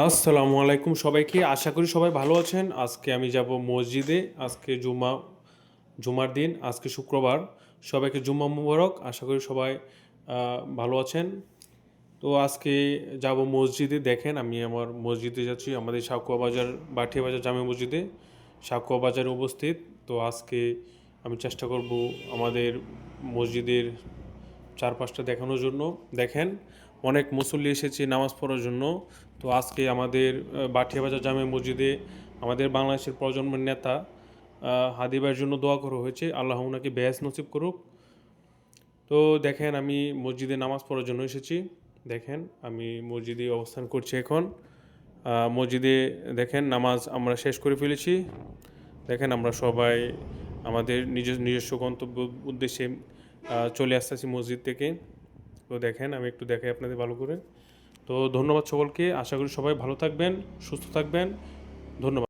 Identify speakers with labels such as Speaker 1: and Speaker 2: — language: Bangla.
Speaker 1: আসসালামু আলাইকুম সবাইকে, আশা করি সবাই ভালো আছেন। আজকে আমি যাব মসজিদে। আজকে জুমার দিন, আজকে শুক্রবার। সবাইকে জুম্মা মুবারক। আশা করি সবাই ভালো আছেন। তো আজকে যাব মসজিদে। দেখেন, আমি আমার মসজিদে যাচ্ছি, আমাদের সাকুয়া বাজার, বাঠিয়া বাজার জামে মসজিদে, সাকুয়া বাজারে উপস্থিত। তো আজকে আমি চেষ্টা করব আমাদের মসজিদের চারপাশটা দেখানোর জন্য। দেখেন, অনেক মুসল্লি এসেছে নামাজ পড়ার জন্য। তো আজকে আমাদের বাঠিয়া বাজার জামে মসজিদে আমাদের বাংলাদেশের প্রজন্মের নেতা হাদি ভাইয়ের জন্য দোয়া করা হয়েছে, আল্লাহ ওনাকে বেহেশত নসিব করুক। তো দেখেন, আমি মসজিদে নামাজ পড়ার জন্য এসেছি। দেখেন, আমি মসজিদে অবস্থান করছি এখন। মসজিদে দেখেন নামাজ আমরা শেষ করে ফেলেছি। দেখেন, আমরা সবাই আমাদের নিজস্ব গন্তব্য উদ্দেশ্যে চলে আসতেছি মসজিদ থেকে। তো দেখেন, আমি একটু দেখাই আপনাদের ভালো করে। তো ধন্যবাদ সকলকে। আশা করি সবাই ভালো থাকবেন, সুস্থ থাকবেন। ধন্যবাদ।